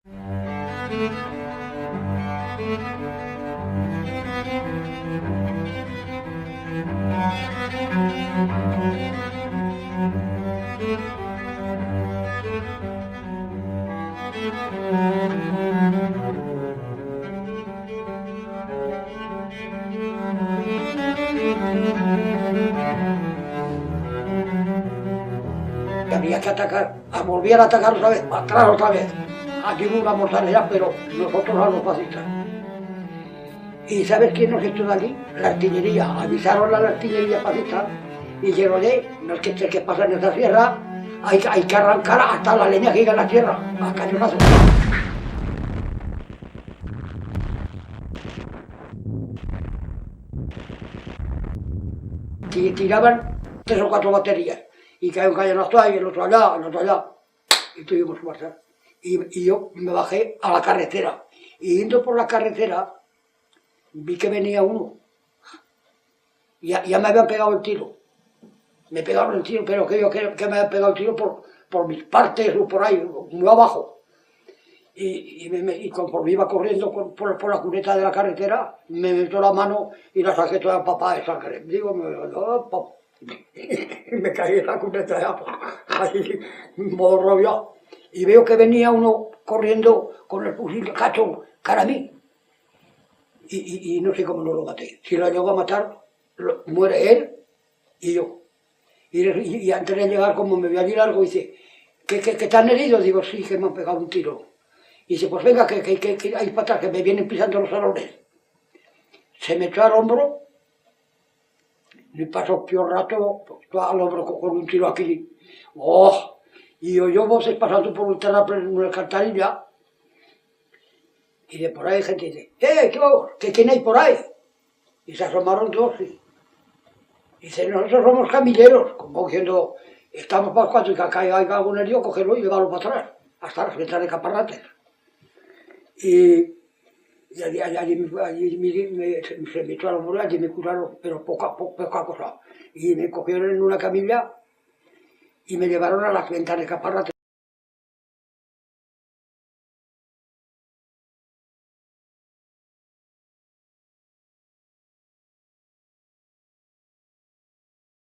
Había que atacar, volvían a atacar otra vez, atrás otra vez. Aquí hubo una mortalidad, pero nosotros a los fascistas. ¿Y sabes quién nos echó de aquí? La artillería. Avisaron a la artillería fascista y dijeron, no es que pasa en esta sierra, hay que arrancar hasta la leña que llega en la tierra, a cañonazos. Tiraban 3 o 4 baterías y cae un cañonazo ahí, el otro allá, y tuvimos que marchar. Y yo me bajé a la carretera, y yendo por la carretera, vi que venía uno, ya me habían pegado el tiro, me pegaron el tiro, pero que me habían pegado el tiro por mis partes o por ahí, muy abajo. Y conforme iba corriendo por la cuneta de la carretera, me metió la mano y la saqué toda empapada de sangre. Digo, me caí en la cuneta de agua, ahí, morroviado. Y veo que venía uno corriendo con el fusil cacho cara a mí. Y no sé cómo no lo maté. Si lo llegó a matar, muere él y yo. Y antes de llegar, como me veía allí largo, dice, ¿que están heridos? Digo, sí, que me han pegado un tiro. Y dice, pues venga, que hay patas que me vienen pisando los salones. Se me echó al hombro, y pasó peor rato, al hombro con un tiro aquí. ¡Oh! Y oyó voces pasando por un terraplen en una alcantarilla. Y de por ahí gente dice, ¿quién hay por ahí? Y se asomaron dos y dice, nosotros somos camilleros, como diciendo, estamos para cuando caiga algún herido, cogerlo y llevarlo para atrás, hasta las ventas de Caparrates. Y allí se me echó a la muralla, allí me curaron, pero poca cosa. Y me cogieron en una camilla y me llevaron a las ventas de Caparrates.